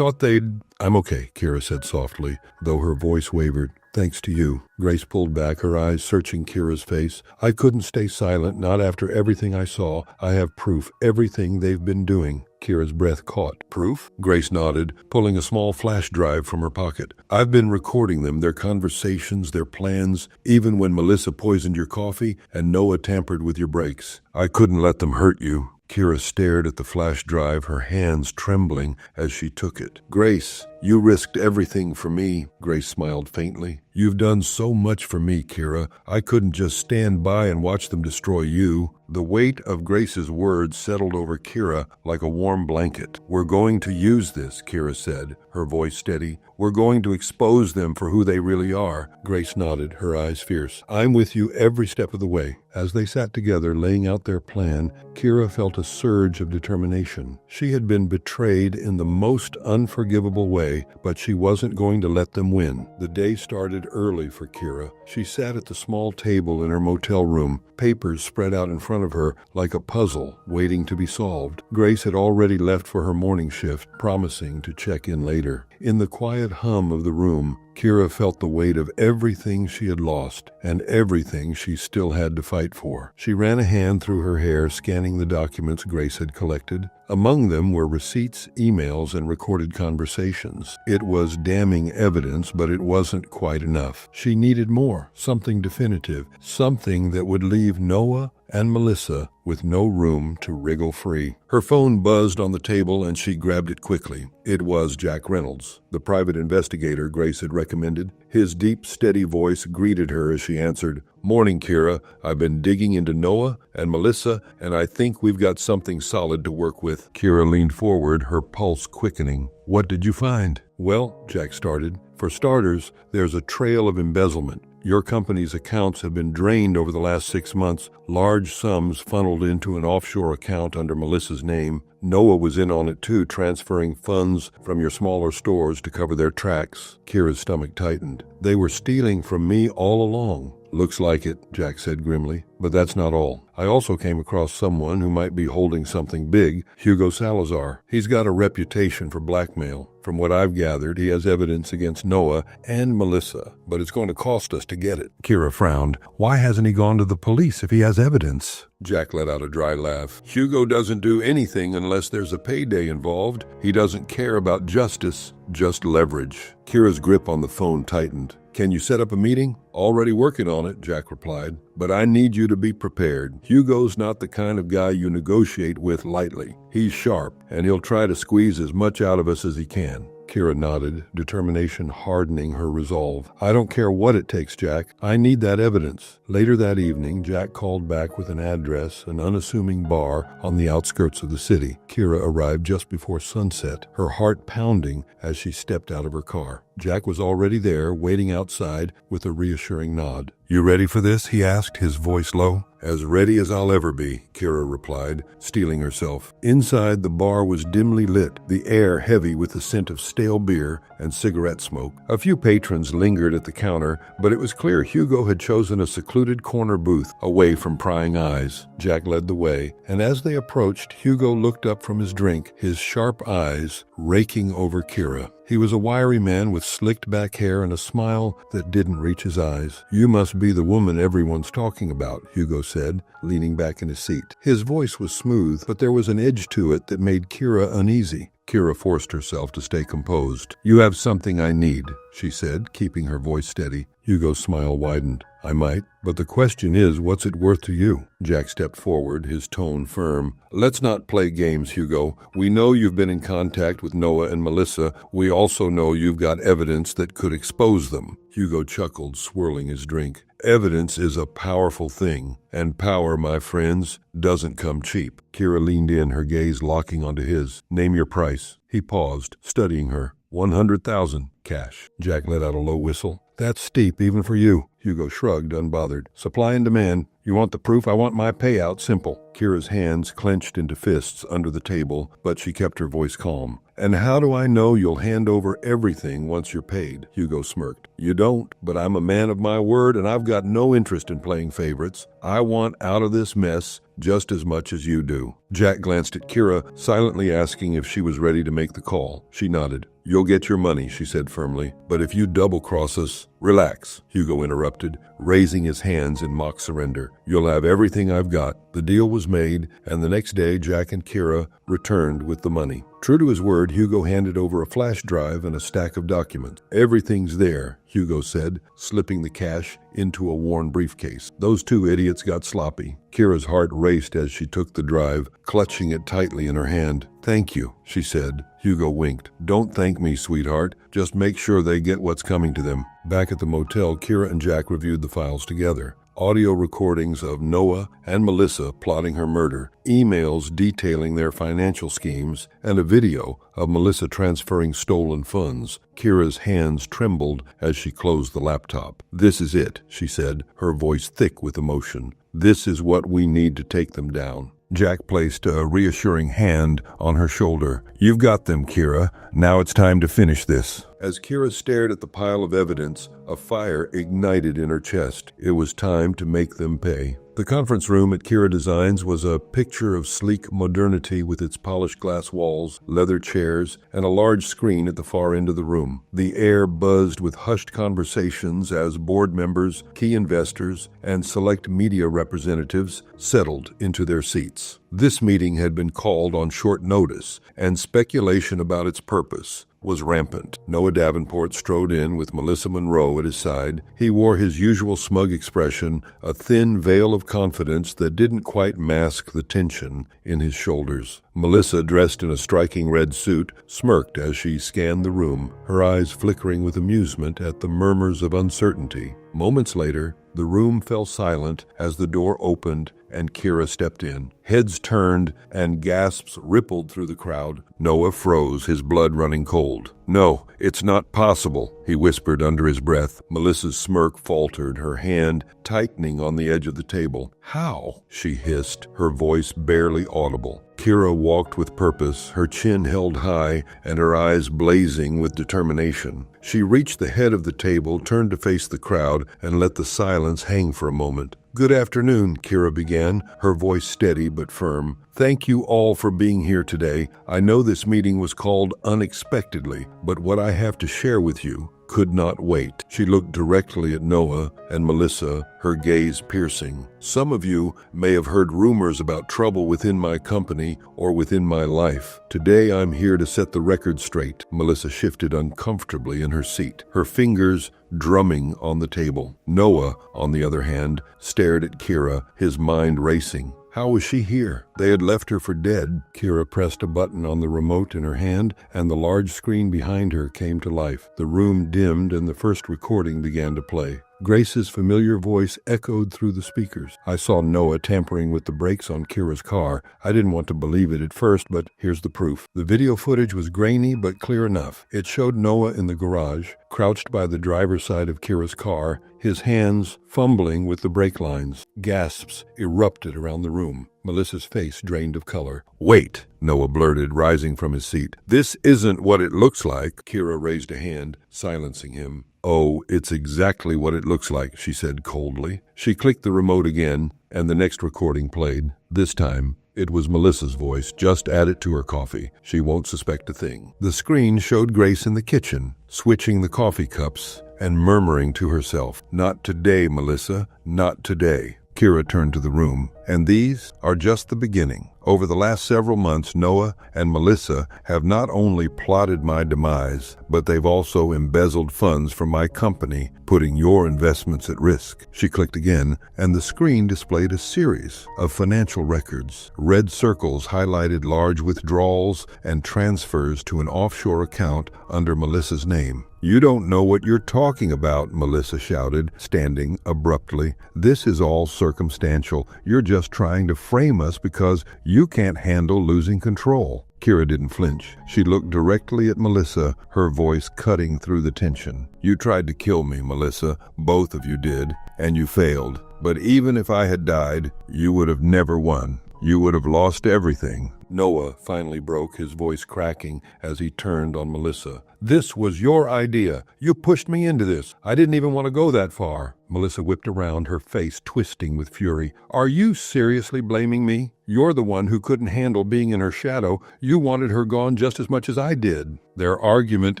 S1: they'd—" "I'm okay," Kira said softly, though her voice wavered. "Thanks to you." Grace pulled back, her eyes searching Kira's face. "I couldn't stay silent, not after everything I saw. I have proof, everything they've been doing." Kira's breath caught. "Proof?" Grace nodded, pulling a small flash drive from her pocket. "I've been recording them, their conversations, their plans, even when Melissa poisoned your coffee and Noah tampered with your brakes. I couldn't let them hurt you." Kira stared at the flash drive, her hands trembling as she took it. "Grace, you risked everything for me." Grace smiled faintly. "You've done so much for me, Kira. I couldn't just stand by and watch them destroy you." The weight of Grace's words settled over Kira like a warm blanket. "We're going to use this," Kira said, her voice steady. "We're going to expose them for who they really are." Grace nodded, her eyes fierce. "I'm with you every step of the way." As they sat together, laying out their plan, Kira felt a surge of determination. She had been betrayed in the most unforgivable way, but she wasn't going to let them win. The day started early for Kira. She sat at the small table in her motel room, papers spread out in front of her like a puzzle waiting to be solved. Grace had already left for her morning shift, promising to check in later. In the quiet hum of the room, Kira felt the weight of everything she had lost and everything she still had to fight for. She ran a hand through her hair, scanning the documents Grace had collected. Among them were receipts, emails, and recorded conversations. It was damning evidence, but it wasn't quite enough. She needed more, something definitive, something that would leave Noah and Melissa with no room to wriggle free. Her phone buzzed on the table and she grabbed it quickly. It was Jack Reynolds, the private investigator Grace had recommended. His deep, steady voice greeted her as she answered, "Morning, Kira. I've been digging into Noah and Melissa, and I think we've got something solid to work with." Kira leaned forward, her pulse quickening. "What did you find?" "Well," Jack started, "for starters, there's a trail of embezzlement. Your company's accounts have been drained over the last 6 months, large sums funneled into an offshore account under Melissa's name. Noah was in on it too, transferring funds from your smaller stores to cover their tracks." Kira's stomach tightened. "They were stealing from me all along." "Looks like it," Jack said grimly. "But that's not all. I also came across someone who might be holding something big, Hugo Salazar. He's got a reputation for blackmail. From what I've gathered, he has evidence against Noah and Melissa, but it's going to cost us to get it." Kira frowned. "Why hasn't he gone to the police if he has evidence?" Jack let out a dry laugh. "Hugo doesn't do anything unless there's a payday involved. He doesn't care about justice, just leverage. Kira's grip on the phone tightened. Can you set up a meeting? Already working on it, Jack replied. But I need you to be prepared. Hugo's not the kind of guy you negotiate with lightly. He's sharp, and he'll try to squeeze as much out of us as he can. Kira nodded, determination hardening her resolve. I don't care what it takes, Jack. I need that evidence. Later that evening, Jack called back with an address, an unassuming bar on the outskirts of the city. Kira arrived just before sunset, her heart pounding as she stepped out of her car. Jack was already there, waiting outside with a reassuring nod. You ready for this? He asked, his voice low. As ready as I'll ever be, Kira replied, steeling herself. Inside, the bar was dimly lit, the air heavy with the scent of stale beer and cigarette smoke. A few patrons lingered at the counter, but it was clear Hugo had chosen a secluded corner booth away from prying eyes. Jack led the way, and as they approached, Hugo looked up from his drink, his sharp eyes raking over Kira. He was a wiry man with slicked back hair and a smile that didn't reach his eyes. You must be the woman everyone's talking about, Hugo said, leaning back in his seat. His voice was smooth, but there was an edge to it that made Kira uneasy. Kira forced herself to stay composed. You have something I need, she said, keeping her voice steady. Hugo's smile widened. I might, but the question is, what's it worth to you? Jack stepped forward, his tone firm. Let's not play games, Hugo. We know you've been in contact with Noah and Melissa. We also know you've got evidence that could expose them. Hugo chuckled, swirling his drink. Evidence is a powerful thing, and power, my friends, doesn't come cheap. Kira leaned in, her gaze locking onto his. Name your price. He paused, studying her. 100,000 cash. Jack let out a low whistle. That's steep, even for you. Hugo shrugged, unbothered. Supply and demand. You want the proof? I want my payout simple. Kira's hands clenched into fists under the table, but she kept her voice calm. And how do I know you'll hand over everything once you're paid? Hugo smirked. You don't, but I'm a man of my word, and I've got no interest in playing favorites. I want out of this mess just as much as you do. Jack glanced at Kira, silently asking if she was ready to make the call. She nodded. You'll get your money, she said firmly, but if you double-cross us, relax, Hugo interrupted, raising his hands in mock surrender. You'll have everything I've got. The deal was made, and the next day Jack and Kira returned with the money. True to his word, Hugo handed over a flash drive and a stack of documents. Everything's there, Hugo said, slipping the cash into a worn briefcase. Those two idiots got sloppy. Kira's heart raced as she took the drive, clutching it tightly in her hand. Thank you, she said. Hugo winked. Don't thank me, sweetheart. Just make sure they get what's coming to them. Back at the motel, Kira and Jack reviewed the files together. Audio recordings of Noah and Melissa plotting her murder, emails detailing their financial schemes, and a video of Melissa transferring stolen funds. Kira's hands trembled as she closed the laptop. This is it, she said, her voice thick with emotion. This is what we need to take them down. Jack placed a reassuring hand on her shoulder. You've got them, Kira. Now it's time to finish this. As Kira stared at the pile of evidence, a fire ignited in her chest. It was time to make them pay. The conference room at Kira Designs was a picture of sleek modernity with its polished glass walls, leather chairs, and a large screen at the far end of the room. The air buzzed with hushed conversations as board members, key investors, and select media representatives settled into their seats. This meeting had been called on short notice, and speculation about its purpose was rampant. Noah Davenport strode in with Melissa Monroe at his side. He wore his usual smug expression, a thin veil of confidence that didn't quite mask the tension in his shoulders. Melissa, dressed in a striking red suit, smirked as she scanned the room, her eyes flickering with amusement at the murmurs of uncertainty. Moments later, the room fell silent as the door opened and Kira stepped in. Heads turned and gasps rippled through the crowd. Noah froze, his blood running cold. No, it's not possible, he whispered under his breath. Melissa's smirk faltered, her hand tightening on the edge of the table. How? She hissed, her voice barely audible. Kira walked with purpose, her chin held high and her eyes blazing with determination. She reached the head of the table, turned to face the crowd, and let the silence hang for a moment. Good afternoon, Kira began, her voice steady but firm. Thank you all for being here today. I know this meeting was called unexpectedly, but what I have to share with you could not wait. She looked directly at Noah and Melissa, her gaze piercing. Some of you may have heard rumors about trouble within my company or within my life. Today I'm here to set the record straight. Melissa shifted uncomfortably in her seat, her fingers drumming on the table. Noah, on the other hand, stared at Kira, his mind racing. How was she here? They had left her for dead. Kira pressed a button on the remote in her hand, and the large screen behind her came to life. The room dimmed, and the first recording began to play. Grace's familiar voice echoed through the speakers. I saw Noah tampering with the brakes on Kira's car. I didn't want to believe it at first, but here's the proof. The video footage was grainy but clear enough. It showed Noah in the garage, crouched by the driver's side of Kira's car, his hands fumbling with the brake lines. Gasps erupted around the room. Melissa's face drained of color. "Wait," Noah blurted, rising from his seat. "This isn't what it looks like." Kira raised a hand, silencing him. "Oh, it's exactly what it looks like," she said coldly. She clicked the remote again, and the next recording played. This time, it was Melissa's voice. "Just add it to her coffee. She won't suspect a thing." The screen showed Grace in the kitchen, switching the coffee cups and murmuring to herself, "Not today, Melissa, not today." Kira turned to the room. "And these are just the beginning. Over the last several months, Noah and Melissa have not only plotted my demise, but they've also embezzled funds from my company, putting your investments at risk." She clicked again, and the screen displayed a series of financial records. Red circles highlighted large withdrawals and transfers to an offshore account under Melissa's name. "You don't know what you're talking about," Melissa shouted, standing abruptly. "This is all circumstantial. You're just trying to frame us because you can't handle losing control." Kira didn't flinch. She looked directly at Melissa, her voice cutting through the tension. "You tried to kill me, Melissa. Both of you did, and you failed. But even if I had died, you would have never won. You would have lost everything." Noah finally broke, his voice cracking as he turned on Melissa. "This was your idea. You pushed me into this. I didn't even want to go that far." Melissa whipped around, her face twisting with fury. "Are you seriously blaming me? You're the one who couldn't handle being in her shadow. You wanted her gone just as much as I did." Their argument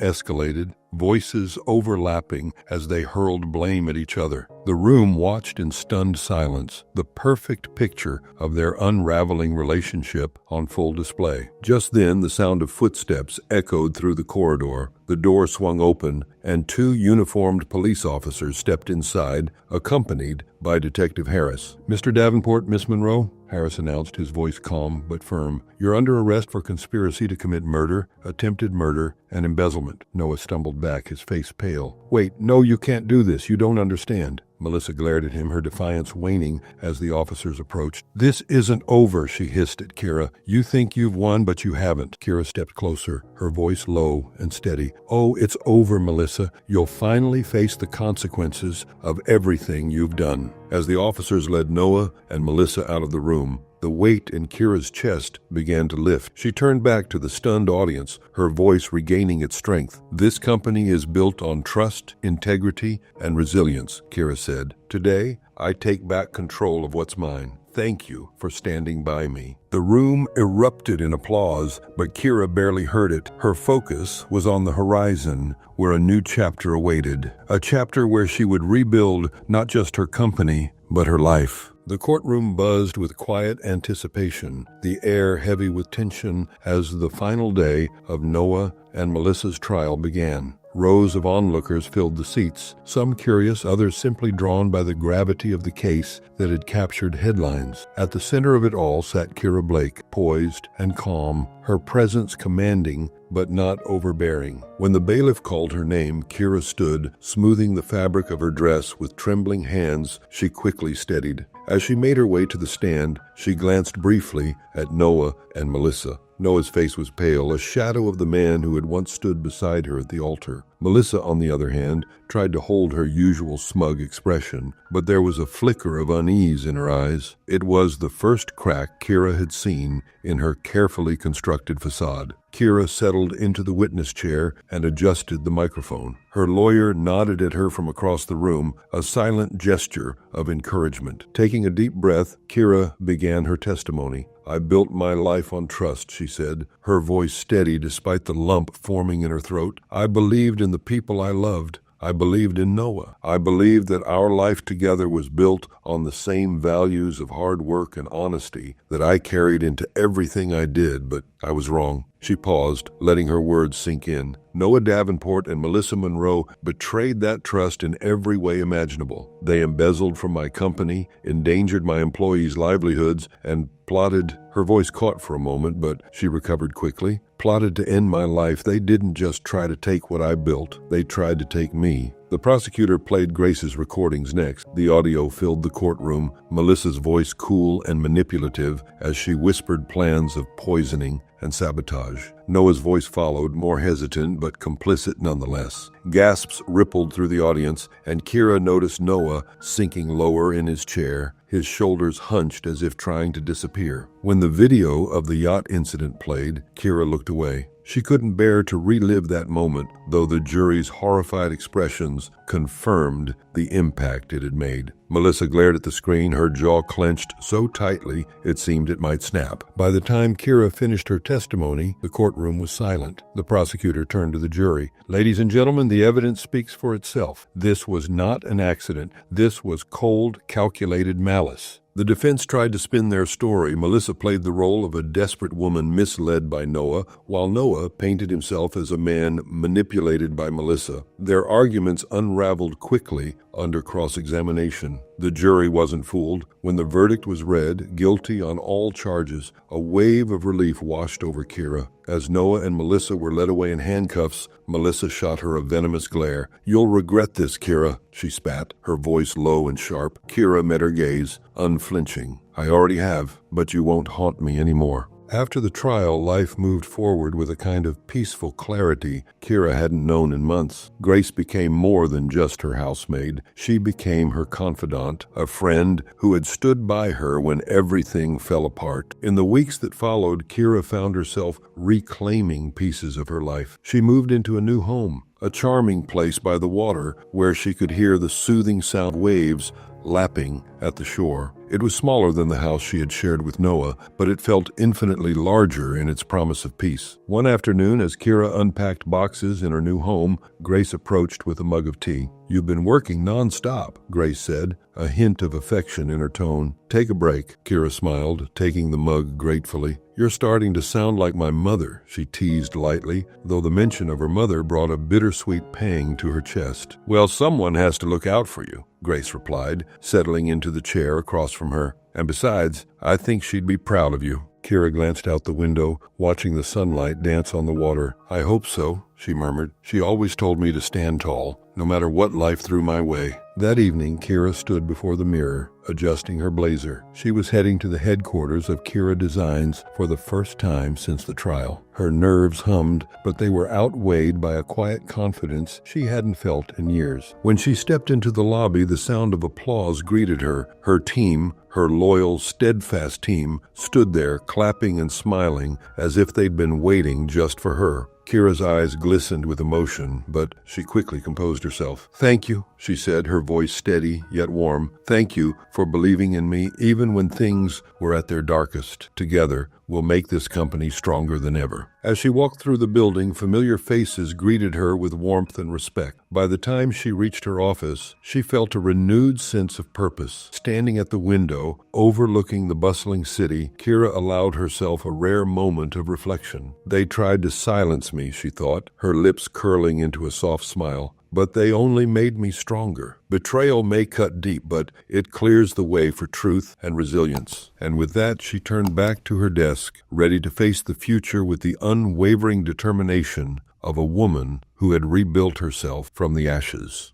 S1: escalated, voices overlapping as they hurled blame at each other. The room watched in stunned silence, the perfect picture of their unraveling relationship on full display. Just then, the sound of footsteps echoed through the corridor. The door swung open, and two uniformed police officers stepped inside, accompanied by Detective Harris. "Mr. Davenport, Miss Monroe," Harris announced, his voice calm but firm. "You're under arrest for conspiracy to commit murder, attempted murder, and embezzlement." Noah stumbled back, his face pale. "Wait, no, you can't do this. You don't understand." Melissa glared at him, her defiance waning as the officers approached. "This isn't over," she hissed at Kira. "You think you've won, but you haven't." Kira stepped closer, her voice low and steady. "Oh, it's over, Melissa. You'll finally face the consequences of everything you've done." As the officers led Noah and Melissa out of the room, the weight in Kira's chest began to lift. She turned back to the stunned audience, her voice regaining its strength. "This company is built on trust, integrity, and resilience," Kira said. "Today, I take back control of what's mine. Thank you for standing by me." The room erupted in applause, but Kira barely heard it. Her focus was on the horizon, where a new chapter awaited. A chapter where she would rebuild not just her company, but her life. The courtroom buzzed with quiet anticipation, the air heavy with tension as the final day of Noah and Melissa's trial began. Rows of onlookers filled the seats, some curious, others simply drawn by the gravity of the case that had captured headlines. At the center of it all sat Kira Blake, poised and calm, her presence commanding but not overbearing. When the bailiff called her name, Kira stood, smoothing the fabric of her dress with trembling hands she quickly steadied. As she made her way to the stand, she glanced briefly at Noah and Melissa. Noah's face was pale, a shadow of the man who had once stood beside her at the altar. Melissa, on the other hand, tried to hold her usual smug expression, but there was a flicker of unease in her eyes. It was the first crack Kira had seen in her carefully constructed constructed facade. Kira settled into the witness chair and adjusted the microphone. Her lawyer nodded at her from across the room, a silent gesture of encouragement. Taking a deep breath, Kira began her testimony. "I built my life on trust," she said, her voice steady despite the lump forming in her throat. "I believed in the people I loved. I believed in Noah. I believed that our life together was built on the same values of hard work and honesty that I carried into everything I did, but I was wrong." She paused, letting her words sink in. Noah Davenport and Melissa Monroe betrayed that trust in every way imaginable. They embezzled from my company, endangered my employees' livelihoods, and plotted— her voice caught for a moment, but she recovered quickly— plotted to end my life. They didn't just try to take what I built, they tried to take me. The prosecutor played Grace's recordings next. The audio filled the courtroom, Melissa's voice cool and manipulative as she whispered plans of poisoning and sabotage. Noah's voice followed, more hesitant but complicit nonetheless. Gasps rippled through the audience, and Kira noticed Noah sinking lower in his chair, his shoulders hunched as if trying to disappear. When the video of the yacht incident played, Kira looked away. She couldn't bear to relive that moment, though the jury's horrified expressions confirmed the impact it had made. Melissa glared at the screen, her jaw clenched so tightly it seemed it might snap. By the time Kira finished her testimony, the courtroom was silent. The prosecutor turned to the jury. "Ladies and gentlemen, the evidence speaks for itself. This was not an accident. This was cold, calculated malice." The defense tried to spin their story. Melissa played the role of a desperate woman misled by Noah, while Noah painted himself as a man manipulated by Melissa. Their arguments unraveled quickly under cross-examination. The jury wasn't fooled. When the verdict was read, guilty on all charges, a wave of relief washed over Kira. As Noah and Melissa were led away in handcuffs, Melissa shot her a venomous glare. "You'll regret this, Kira," she spat, her voice low and sharp. Kira met her gaze, unflinching. "I already have, but you won't haunt me anymore." After the trial, life moved forward with a kind of peaceful clarity Kira hadn't known in months. Grace became more than just her housemaid. She became her confidant, a friend who had stood by her when everything fell apart. In the weeks that followed, Kira found herself reclaiming pieces of her life. She moved into a new home, a charming place by the water where she could hear the soothing sound of waves lapping at the shore. It was smaller than the house she had shared with Noah, but it felt infinitely larger in its promise of peace. One afternoon, as Kira unpacked boxes in her new home, Grace approached with a mug of tea. "You've been working nonstop," Grace said, a hint of affection in her tone. "Take a break," Kira smiled, taking the mug gratefully. "You're starting to sound like my mother," she teased lightly, though the mention of her mother brought a bittersweet pang to her chest. "Well, someone has to look out for you," Grace replied, settling into the chair across from her. "And besides, I think she'd be proud of you." Kira glanced out the window, watching the sunlight dance on the water. "I hope so," she murmured. "She always told me to stand tall, no matter what life threw my way." That evening, Kira stood before the mirror, adjusting her blazer. She was heading to the headquarters of Kira Designs for the first time since the trial. Her nerves hummed, but they were outweighed by a quiet confidence she hadn't felt in years. When she stepped into the lobby, the sound of applause greeted her. Her team, her loyal, steadfast team, stood there clapping and smiling as if they'd been waiting just for her. Kira's eyes glistened with emotion, but she quickly composed herself. "Thank you," she said, her voice steady yet warm. "Thank you for believing in me even when things were at their darkest. Together, we'll make this company stronger than ever." As she walked through the building, familiar faces greeted her with warmth and respect. By the time she reached her office, she felt a renewed sense of purpose. Standing at the window, overlooking the bustling city, Kira allowed herself a rare moment of reflection. "They tried to silence me," she thought, her lips curling into a soft smile. "But they only made me stronger. Betrayal may cut deep, but it clears the way for truth and resilience." And with that, she turned back to her desk, ready to face the future with the unwavering determination of a woman who had rebuilt herself from the ashes.